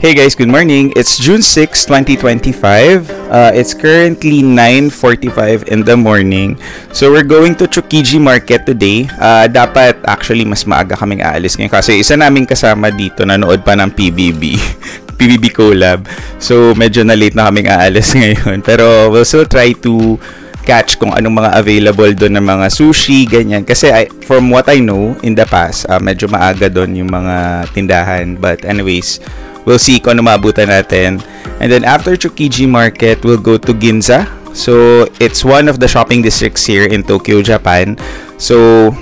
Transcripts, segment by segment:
Hey guys, good morning. It's June 6, 2025. It's currently 9:45 in the morning. So we're going to Tsukiji Market today. Dapat actually mas maaga kaming aalis ngayon kasi isa naming kasama dito nanood pa ng PBB. PBB collab. So medyo na late na kaming aalis ngayon. Pero we'll still try to catch kung anong mga available doon ng mga sushi, ganyan. Kasi from what I know in the past, medyo maaga doon yung mga tindahan. But anyways, we'll see kung ano maabutan natin. And then after Tsukiji Market, we'll go to Ginza. So, it's one of the shopping districts here in Tokyo, Japan. So,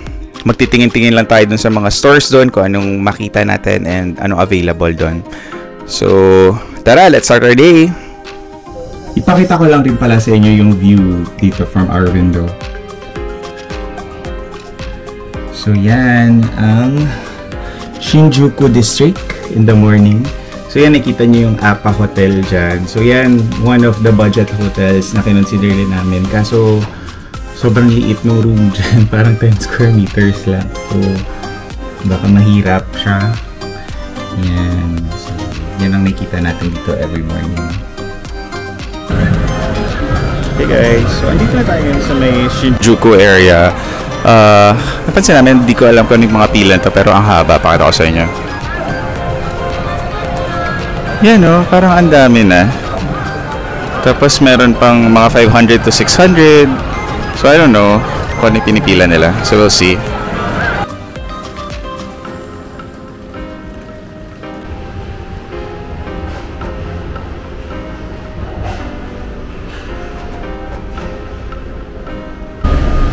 magtitingin-tingin lang tayo dun sa mga stores doon, kung anong makita natin and anong available doon. So, tara, let's start our day! Ipakita ko lang rin pala sa inyo yung view dito from our window. So, yan ang Shinjuku District in the morning. So yan, nakita nyo yung Appa Hotel dyan. So yan, one of the budget hotels na kinonsider din namin. Kaso, sobrang liit ng room dyan. Parang 10 square meters lang. So, baka mahirap siya. Yan. So, yan ang nakita natin dito every morning. Hey guys, so andito na tayo sa may Shinjuku area. Napansin namin, hindi ko alam kung anong mga pila to, pero ang haba. Pakita ko sa inyo. Yan o, parang ang dami na. Tapos meron pang mga 500 to 600. So I don't know kung ano pinipila nila. So we'll see.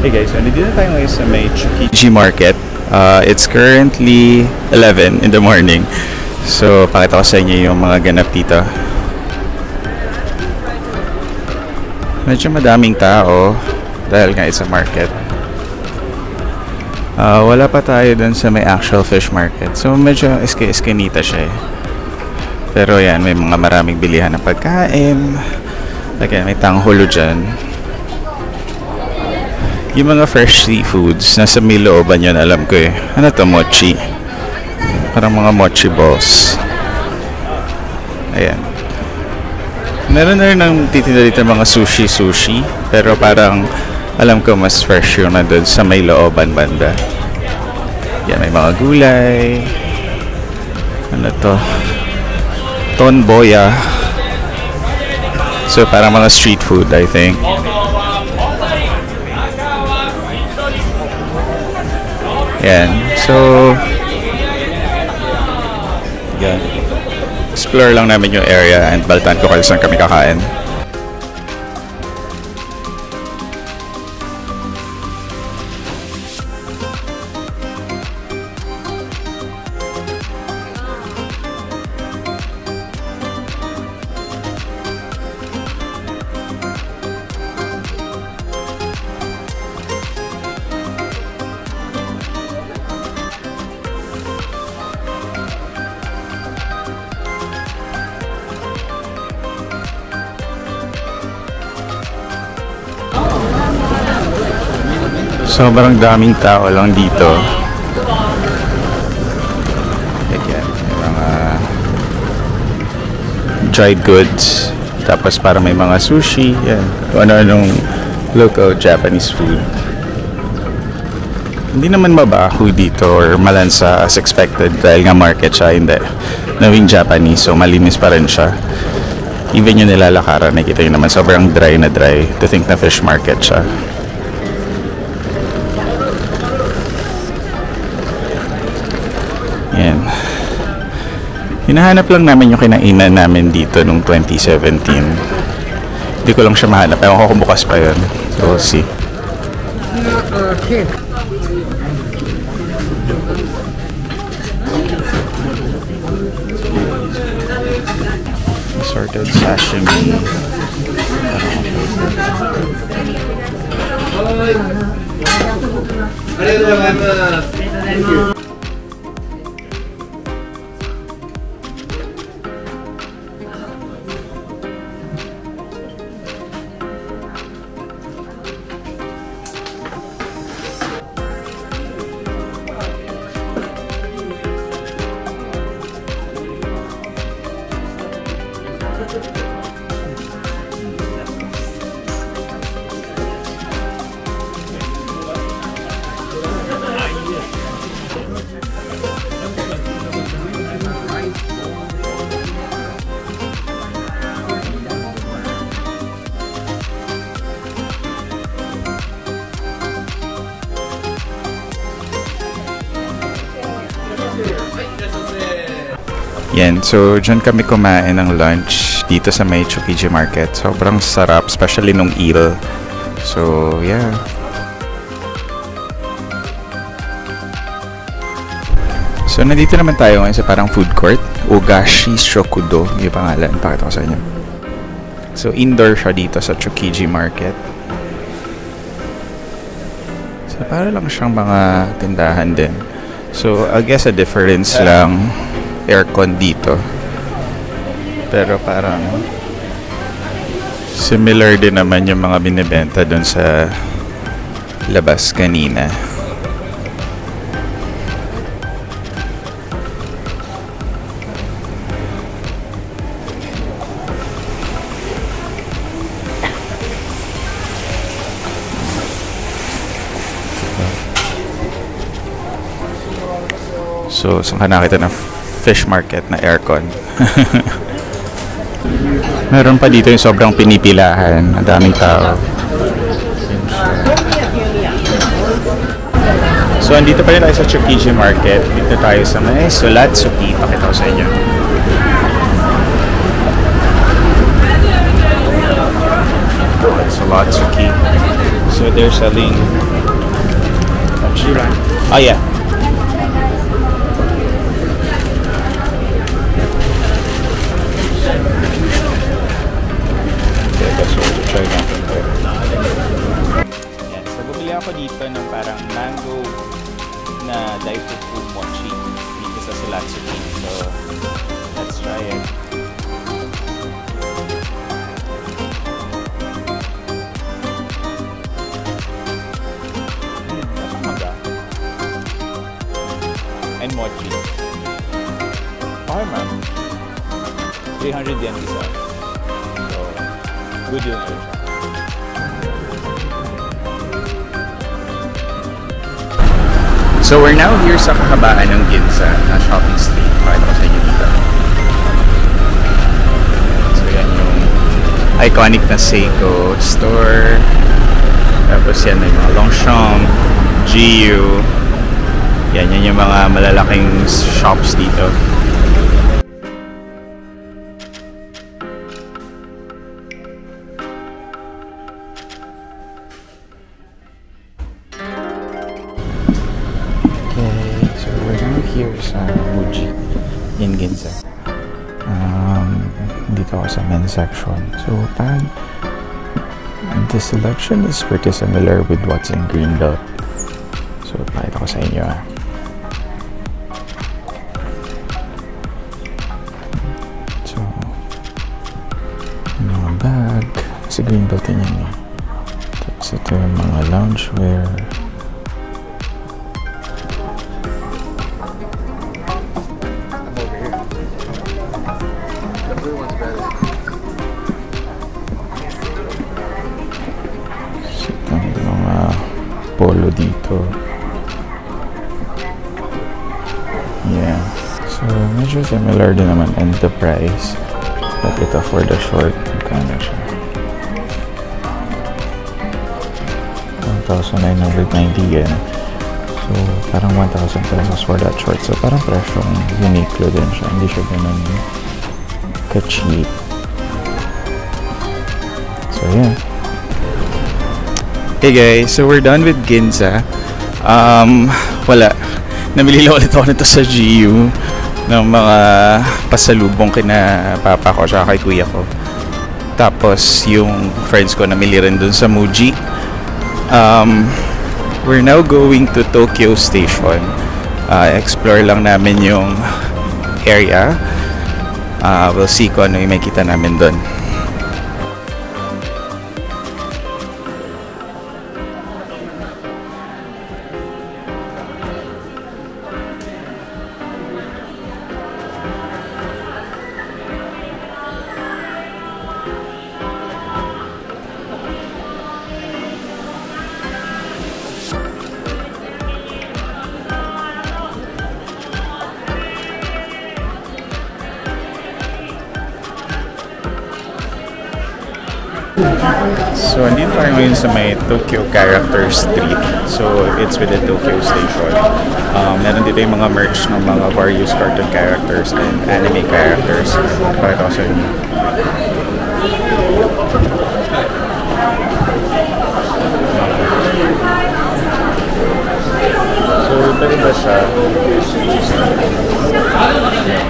Hey guys, so nandito na tayo ngayon sa may Tsukiji Market. It's currently 11 in the morning. So, pakita ko sa inyo yung mga ganap dito. Medyo madaming tao dahil nga it's a market. Wala pa tayo dun sa may actual fish market. So, medyo eskinita siya eh. Pero yan, may mga maraming bilihan ng pagkain. Again, may tanghulo dyan. Yung mga fresh seafoods, nasa may looban yun, alam ko eh. Ano to, mochi? Parang mga mochi balls. Ayan. Meron na rin ng titinda dito mga sushi. Pero parang alam ko mas fresh yung nandun sa may looban banda. Yan, may mga gulay. Ano to? Tonboya. So parang mga street food, I think. Yan. So yan. Explore lang namin yung area and baltan ko kung saan kami kakain. Sobrang daming tao lang dito. Again, mga dried goods. Tapos para may mga sushi. Yan. Ano-anong local Japanese food. Hindi naman mabaho dito or malansa as expected dahil nga market siya. Hindi. Knowing Japanese, so malinis pa rin siya. Even yung nilalakaran, nakita nyo naman sobrang dry na dry to think na fish market siya. Yan. Hinahanap lang namin yung kinainan namin dito nung 2017. Hindi ko lang siya mahanap. Ewan ko kung bukas pa yun. So, we'll see. Assorted sashimi. Thank you. Yan, so dyan kami kumain ng lunch dito sa may Tsukiji Market. Sobrang sarap, especially nung eel. So, yeah. So, nandito naman tayo ngayon sa parang food court. Ogashi Shokudo, yung pangalan. Pakita ko sa inyo. So, indoor siya dito sa Tsukiji Market. So, para lang siyang mga tindahan din. So, I guess a difference lang aircon dito. Pero parang similar din naman yung mga binibenta doon sa labas kanina. So, saan ka nakita ng fish market na aircon? Meron pa dito yung sobrang pinipilahan. Ang daming tao. So, andito pa rin tayo sa Tsukiji Market. Dito tayo sa may Solatsuki. Pakita ko sa inyo. Solatsuki. So, they're selling Hachiran. Oh, yeah. Try natin ito. Yan. So, bumili ako dito ng parang mango na daifuku mochi dito sa Solatsuki. So, let's try it. That's maga. And mochi. Okay, ma'am. 300 yen isa. Good yun. So we're now here sa kahabaan ng Ginza na shopping street. Pakita ko sa inyo dito. So yan yung iconic na Seiko store. Tapos yan may mga Longchamp, GU. Yan yung mga malalaking shops dito. Here sa Muji in Ginza. Dito ako sa men's section. So, parang the selection is pretty similar with what's in Greenbelt. So, pakita ko sa inyo So, yung mga bag. Sa Greenbelt din yun eh. Tapos ito yung mga loungewear. Polo dito. Yeah. So, medyo similar din naman Enterprise. But ito for the short. Magkano siya? 1,990 yen. So, parang 1,000 pesos for that short. So, parang presyong Uniqlo din siya. Hindi siya ganun ka-cheap. So, yeah. Hey guys, so we're done with Ginza. Wala. Namili lang ulit ako nito sa GU ng mga pasalubong kina papa ko at kay kuya ko. Tapos yung friends ko namili rin dun sa Muji. We're now going to Tokyo Station. Explore lang namin yung area. We'll see kung ano yung makita namin dun. So, andito tayo ngayon sa may Tokyo Character Street. So, it's with the Tokyo Station. Meron dito yung mga merch ng mga various cartoon characters and anime characters. Pakita ko sa inyo. So, iba siya.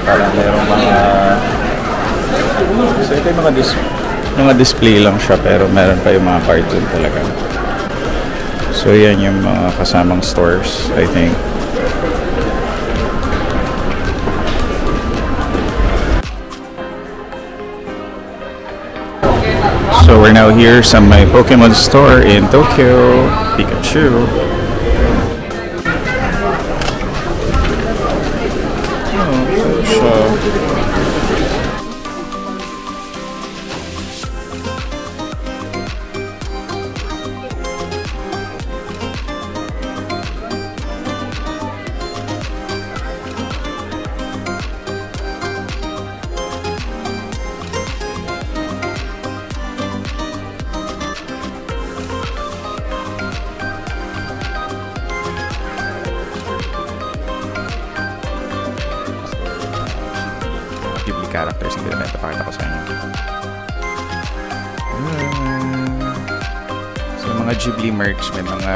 Parang mayroong mga... So, ito yung mga display lang siya, pero meron pa yung mga cartoon talaga. So, yan yung mga kasamang stores, I think. So, we're now here sa my Pokemon store in Tokyo. Pikachu. Ghibli characters yung binibenta. Pakita ko sa inyo. So, mga Ghibli merch, may mga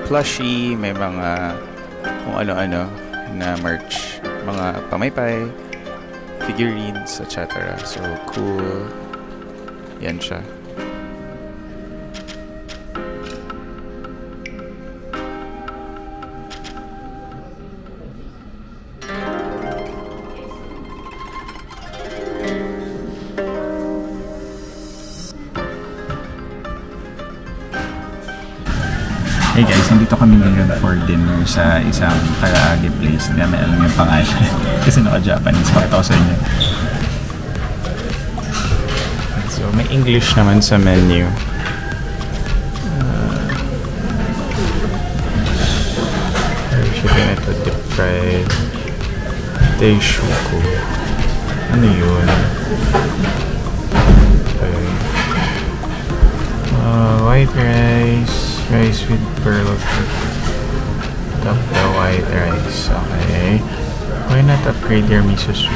plushie, may mga kung ano-ano na merch. Mga pamaypay, figurines, etc. So, cool. Yan siya. Hey guys, nandito kami ngayon for dinner sa isang karaage place. Hindi namin alam yung pangalan kasi naka-Japanese. Pakita ko sa inyo. So, may English naman sa menu. Chicken ito, deep fried. Teishuko. Ano yun? Okay. White rice. Rice with pearl of top the white rice. Okay. Why not upgrade your miso soup?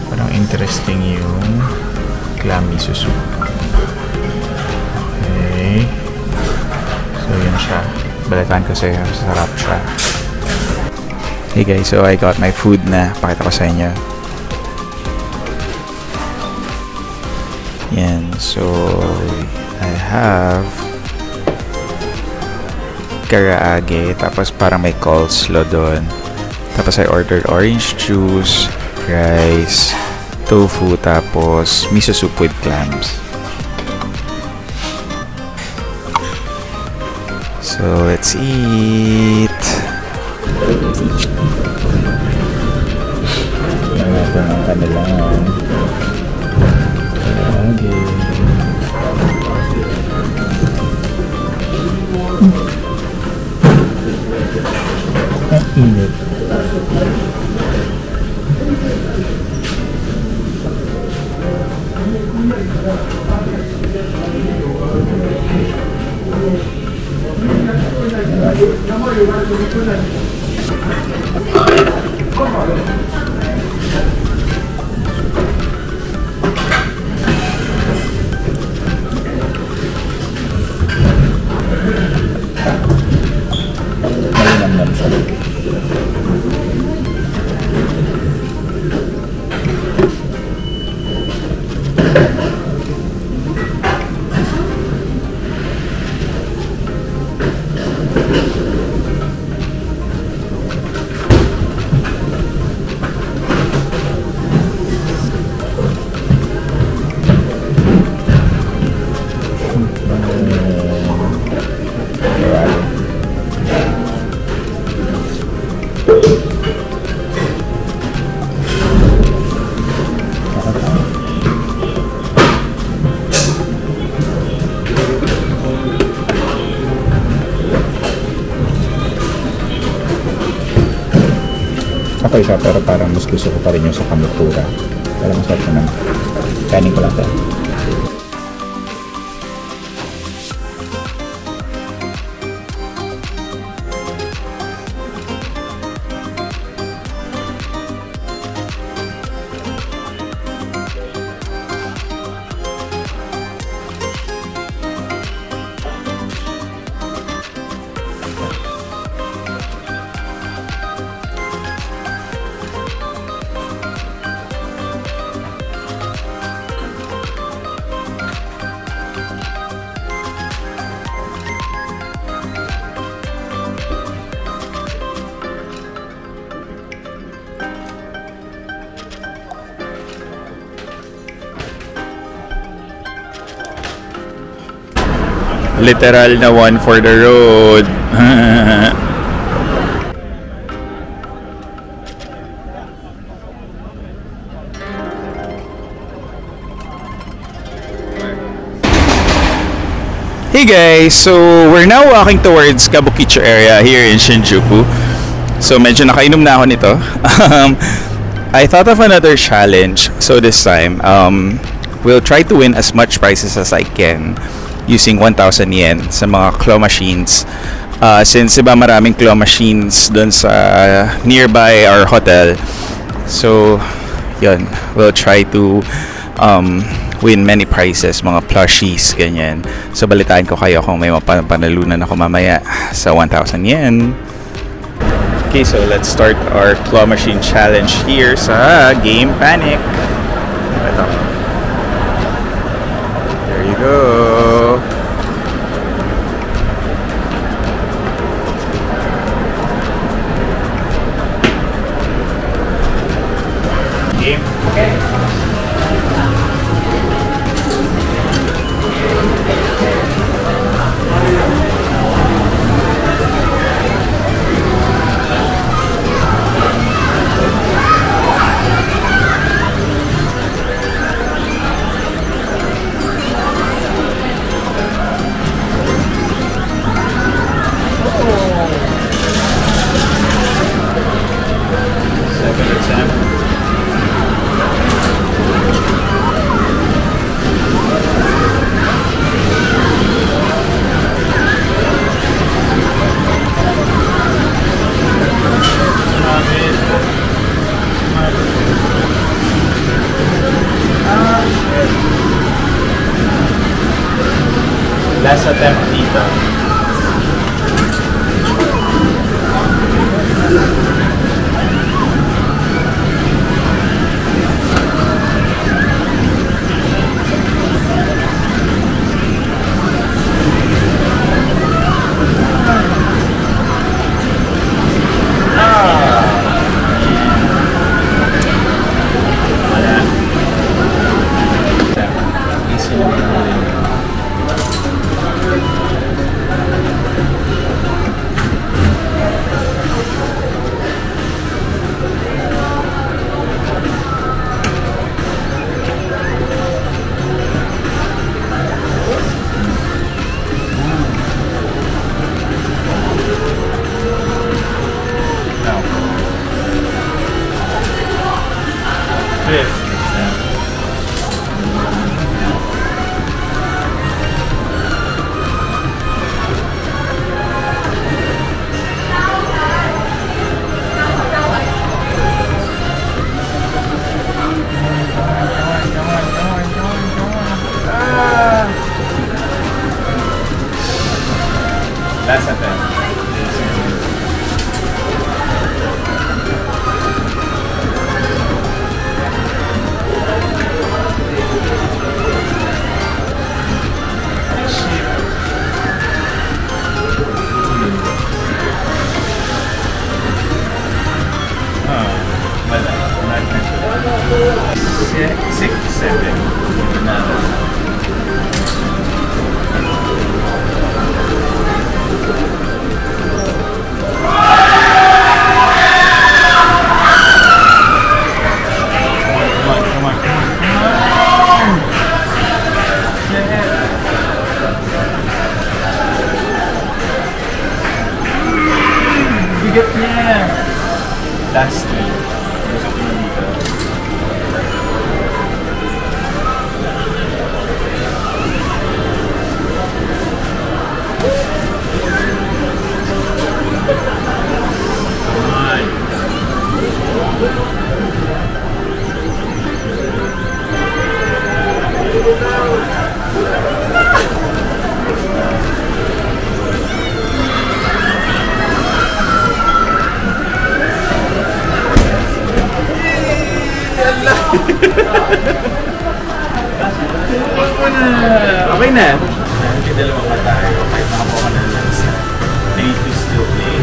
Parang interesting yung clam miso soup. Okay. So, yun siya. Balitaan ko sa'yo. Sarap siya. Hey guys, so I got my food na. Pakita ko sa inyo. Yan. So, I have karaage, tapos parang may coleslaw doon. Tapos I ordered orange juice, rice, tofu, tapos miso soup with clams. So, let's eat! Ito ng kanilang karaage. Init. Malinamnam siya. Okay siya, pero parang mas gusto ko pa rin yung sa kamutura. Pero masarap naman. Kainin ko lang tayo. Literal na one for the road. Hey guys, so we're now walking towards Kabukicho area here in Shinjuku. So medyo nakainom na ako nito. I thought of another challenge. So this time, we'll try to win as much prizes as I can using 1,000 yen sa mga claw machines. Since iba maraming claw machines dun sa nearby our hotel. So, yun, we'll try to win many prizes, mga plushies, ganyan. So, balitaan ko kayo kung may mapanalunan ako mamaya sa 1,000 yen. Okay, so let's start our claw machine challenge here sa Game Panic. Ito. There you go. Game. Okay. Last attempt dito. Last attempt. Six, seven. Bigat niya. Lastly, gusto ko na dito. Okay na. Hindi dalawa pa tayo. Kahit nakabuka na lang sa need to still play.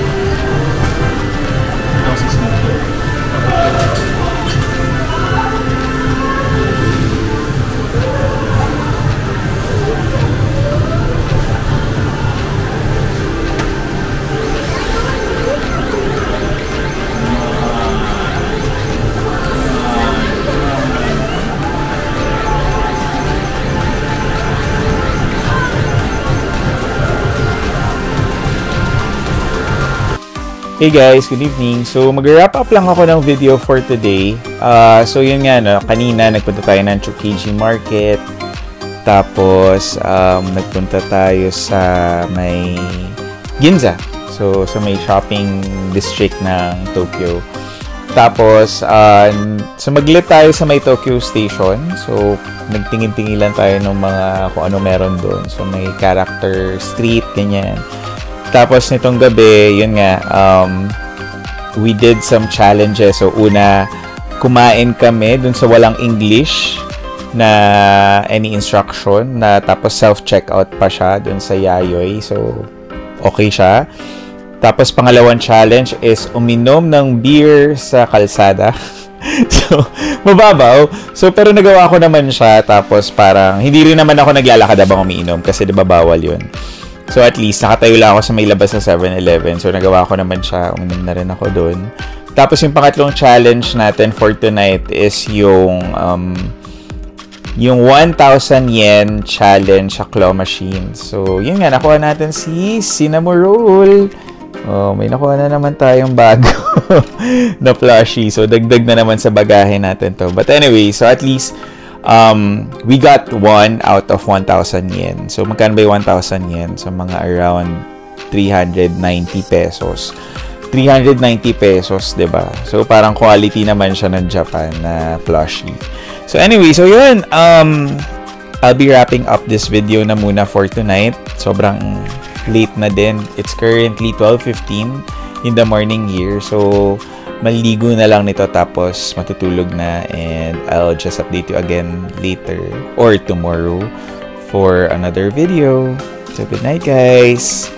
Ito si Smokey. Hey guys, good evening. So mag-wrap up lang ako ng video for today. So yun nga, no, kanina nagpunta tayo ng Tsukiji Market. Tapos nagpunta tayo sa may Ginza. So sa may shopping district ng Tokyo. Tapos sumaglit tayo sa may Tokyo Station. So nagtingin-tingilan tayo ng mga kung ano meron doon. So may character street, ganyan. Tapos nitong gabi, yun nga, we did some challenges. So una, kumain kami dun sa walang English na any instruction, na tapos self-checkout pa siya dun sa Yayoi. So okay siya. Tapos pangalawang challenge is uminom ng beer sa kalsada. So mababaw. So pero nagawa ko naman siya. Tapos parang hindi rin naman ako naglalakad habang umiinom kasi diba bawal yun. So at least nakatayo lang ako sa may labas sa 7-Eleven. So nagawa ko naman siya. Uminom na rin ako doon. Tapos yung pangatlong challenge natin for tonight is yung 1,000 yen challenge sa claw machine. So yun nga, nakuha natin si Cinnamon Roll. Oh, may nakuha na naman tayong bago na plushie. So dagdag na naman sa bagahe natin to. But anyway, so at least we got 1 out of 1,000 yen. So, magkano ba yung 1,000 yen? So, mga around 390 pesos. 390 pesos, diba? So, parang quality naman siya ng Japan na plushie. So, anyway, so yun. I'll be wrapping up this video na muna for tonight. Sobrang late na din. It's currently 12:15 in the morning here. So, maligo na lang nito tapos matutulog na, and I'll just update you again later or tomorrow for another video. So good night guys!